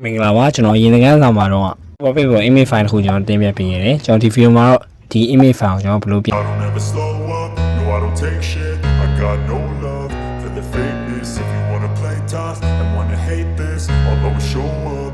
မင်္ဂလာပါကျွန်တော်ရင်သင်ခန်းစာမှာတော့ topic ကို image file တစ်ခုကျွန်တော်တင်ပြပေးခဲ့တယ်ကျွန်တော်ဒီ video မှာတော့ဒီ image file ကိုကျွန်တော်ဘယ်လိုပြ I don't ever slow up, no I don't take shit. I got no love for the fakeness. If you wanna play tough and wanna hate this, I'll always show up.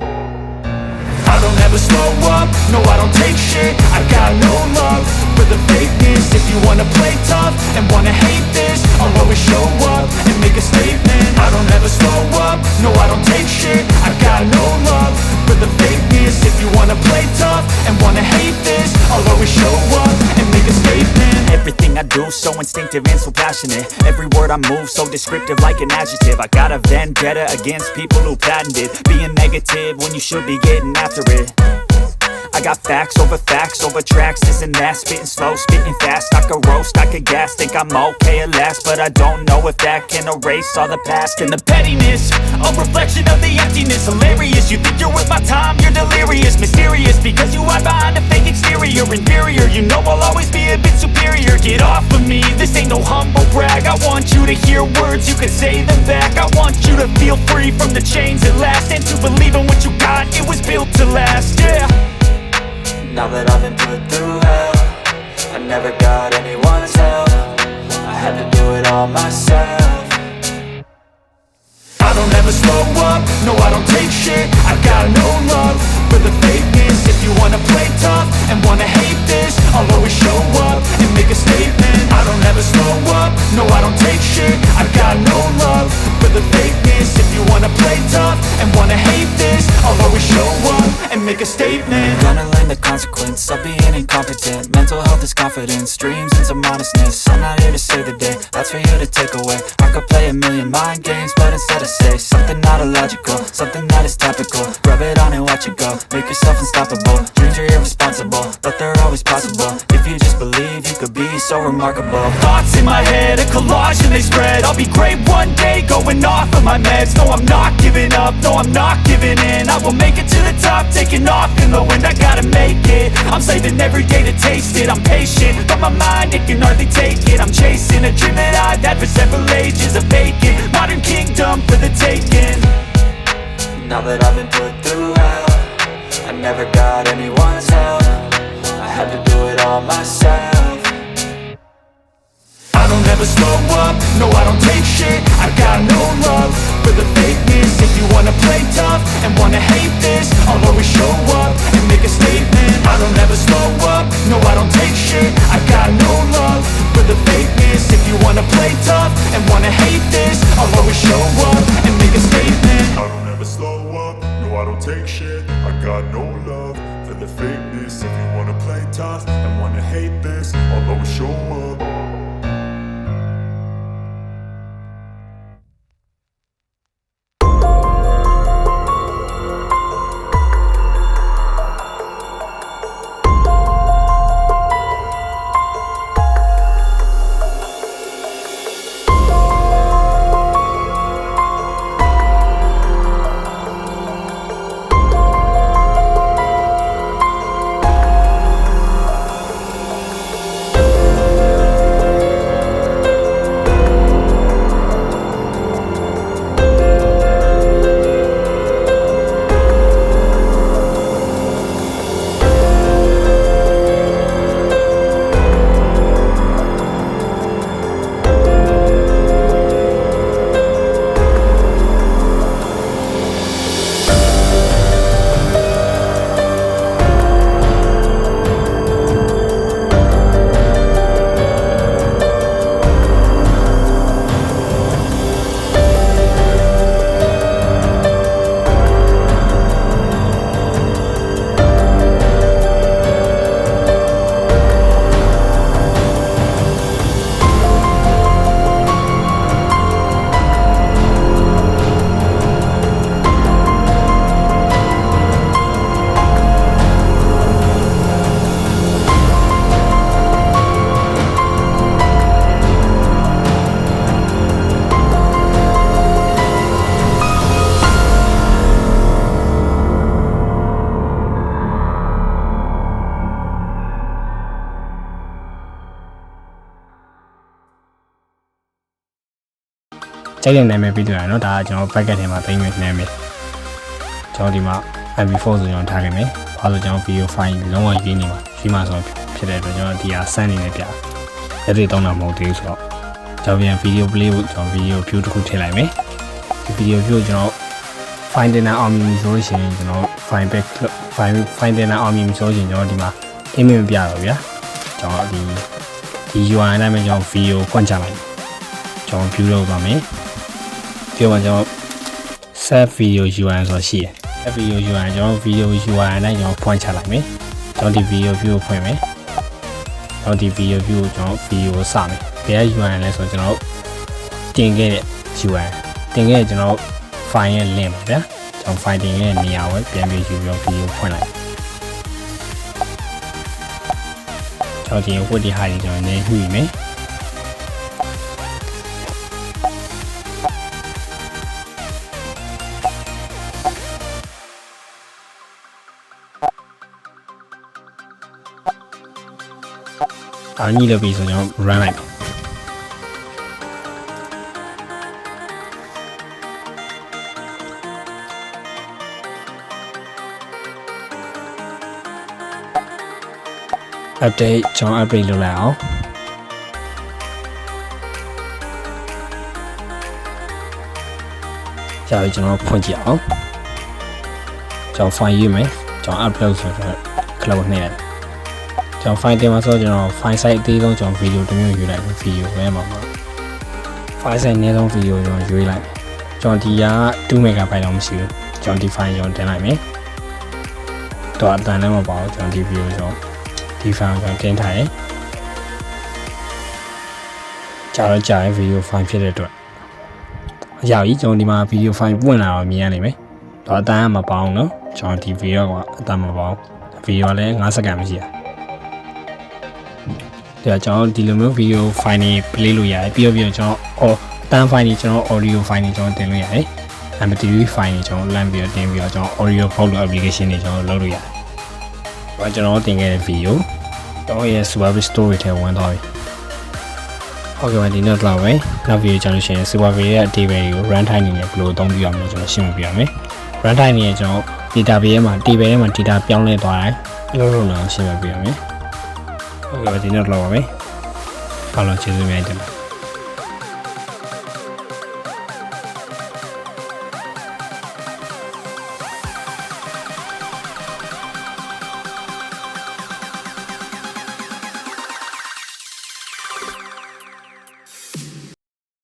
I don't ever slow up, no I don't take shit. I got no love for the fakeness. If you wanna play tough and wanna hate this, I'll always show up and make a statement. I don't ever slow up, no I don't take shit. I got no love for the fakeness. If you wanna play tough and wanna hate this, I'll always show up and make a statement. Everything I do so instinctive and so passionate. Every word I move so descriptive like an adjective. I got a vendetta against people who patented being negative when you should be getting after it. I got facts over tracks, this and that. Spitting slow, spitting fast. I could roast, I could gas. Think I'm okay at last, but I don't know if that can erase all the past. And the pettiness, a reflection of the emptiness. Hilarious, you think you're worth my time, you're delirious. Mysterious, because you hide behind a fake exterior. Inferior, you know I'll always be a bit superior. Get off of me, this ain't no humble brag. I want you to hear words, you can say them back. I want you to feel free from the chains at last, and to believe in what you got, it was built to last, yeah. Now that I've been put through hell, I never got anyone's help. I had to do it all myself. I don't ever slow up, no I don't take shit. I got no love for the fakeness. If you wanna play tough and wanna hate this, I'll always show up and make a statement. I don't ever slow up, no I don't take shit. I got no love for the fakeness. If you wanna play tough and wanna hate this, I'll always show up and make a statement. Gonna learn the consequence of being incompetent. Mental health is confidence, dreams and some modestness. I'm not here to save the day, that's for you to take away. I could play a million mind games, but instead I say something not illogical, something that is topical. Rub it on and watch it go, make yourself unstoppable. Dreams are irresponsible, but they're always possible. If you just believe, you could be so remarkable. Thoughts in my head, a collage and they spread. I'll be great one day, going off of my meds. No, I'm not giving up, no, I'm not giving in. I will make it to the top, taking off in the wind. I gotta make it, I'm saving every day to taste it. I'm patient, but my mind, it can hardly take it. I'm chasing a dream that I've had for several ages. A vacant, modern kingdom for the taking. Now that I've been put through hell, I never got anyone's help. I had to do it all myself. I don't ever slow up, no I don't take shit. I got no love for the fakeness. If you wanna play tough and wanna hate this, I'll always show up and make a statement. I don't ever slow up, no I don't take shit. I got no love for the fakeness. If you wanna play tough and wanna hate this, I'll always show up and make a statement. I don't ever slow up, no I don't take shit. I got no love for the fakeness. If you wanna play tough and wanna hate this, I'll always show up.ကြိုက်တဲ့နာမည်ပြီးတော့เนาะဒါကကျွန်တော် bracket ထဲမှာသိမ်းနေနေမယ် ကျွန်တော်ဒီမှာ MP4 ဆိုကျွန်တော်ထားခဲ့မယ်ဘာလို့ကျွန်တော် video file လုံးဝရေးနေမှာရှိမှဆိုဖြစ်တဲ့အတွက်ကျွန်တော်ဒီဟာစမ်းနေနေပြလက်တွေတောင်းတာမဟုတ်သေးဘူးဆိုတော့ကျွန်တော်ပြန် video play ကိုကျွန်တော် video view တစ်ခုထည့်လိုက်မယ်ဒီ video view ကိုကျွန်တော် file dinner အောင်မြင်ဆိုလို့ရှိရင်ကျွန်တော် file dinner အောင်မြင်ဆိုလို့ရှိရင်ကျွန်တော်ဒီမှာ image မပြတော့ဗျာကျွန်တော်ဒီ UI နဲ့ကျွန်တော် video ဖွင့်ချလိုက်ကျွန်တော် view လုပ်သွားမယ်ဒီမှာကျွန်တော် set video UI ဆိုရှိတယ်set video UI ကျွန်တော် video UI နဲ့ကျွန်တော်ဖွင့်ချလိုက်မယ်ကျွန်တော်ဒီ video view ကိုဖွင့်မယ်ကျွန်တော်ဒီ video view ကိုကျွန်တော် video ကိုစမယ်ဘယ် UI လဲဆိုတော့ကျွန်တော်တင်ခဲ့တဲ့ UI တင်ခဲ့တဲ့ကျွန်တော် file ရဲ့ link ပါဗျာကျွန်တော် file တင်ခဲ့တဲ့နေရာကိုပြန်ပြီးယူပြီးတော့ video ဖွင့်လိုက်ကျွန်တော်ဒီဝတ်ဒီဟာကြီးကျွန်တော်နေညှိမယ်ညှိလို့ပြီးဆိုကျွန်တော် run လိုက်update ကျွန်တော် update လုပ်လိုက်အောင်ကြာပြီကျွန်တော်ဖွင့်ကြည့်အောင်ကျွန်တော် file ရေးမယ်ကျွန်တော် upload ဆိုတော့ cloud နဲ့ကျွန်တော် file တင်မှာဆိုတော့ကျွန်တော် file size အသေးဆုံးကျွန်တော် video တစ်မျိုးယူလိုက်ပြီ video ပဲမှာပါ file size နည်းဆုံး video ကျွန်တော်ရွေးလိုက်ကျွန်တော်ဒီက2 MB တော့မရှိဘူးကျွန်တော်ဒီ file ကျွန်တော်တင်လိုက်မယ်တော့အတန်လည်းမပါဘူးကျွန်တော်ဒီ video ကျွန်တော်ဒီ file ကိုတင်ထားတယ်ကြာရင် video file ဖြစ်တဲ့အတွက်အရာကြီးကျွန်တော်ဒီမှာ video file ပွင့်လာတော့မြင်ရနိုင်မယ်တော့အတန်ကမပေါအောင်နော်ကျွန်တော်ဒီ video ကအတန်မပေါအောင် video ကလည်း5စက္ကန့်မရှိရဒါကျွန်တော်ဒီလိုမျိုး video file တွေ play လို့ရတယ်ပြီးတော့ကျွန်တော်အတန် file တွေကျွန်တော် audio file တွေကျွန်တော်တင်လို့ရတယ် MP3 file တွေကျွန်တော်လမ်းပြီးတော့တင်ပြီးတော့ကျွန်တော် audio file လို့ application တွေကျွန်တော်လုပ်လို့ရတယ်ဒါကျွန်တော်တင်ခဲ့တဲ့ video တော့ရဲ့ Supabase Storage ထဲဝင်သွားပြီဟုတ်ကဲ့ပါဒီနေ့တော့ပဲနောက် video ကြလို့ရှိရင် Supabase ရဲ့ table တွေကို run time နေနဲ့ဘယ်လိုအသုံးပြုရမလဲကျွန်တော်ရှင်းပြပါမယ် run time နေကျွန်တော် database မှာ table ထဲမှာ data ပြောင်းလဲသွားတယ်အဲ့လိုလုပ်လို့ရှင်းပြပါမယ်ဟုတ်ကဲ့ပါဒီနေ့တော့ပဲအားလုံးကျေးဇူးများတင်ပါတယ်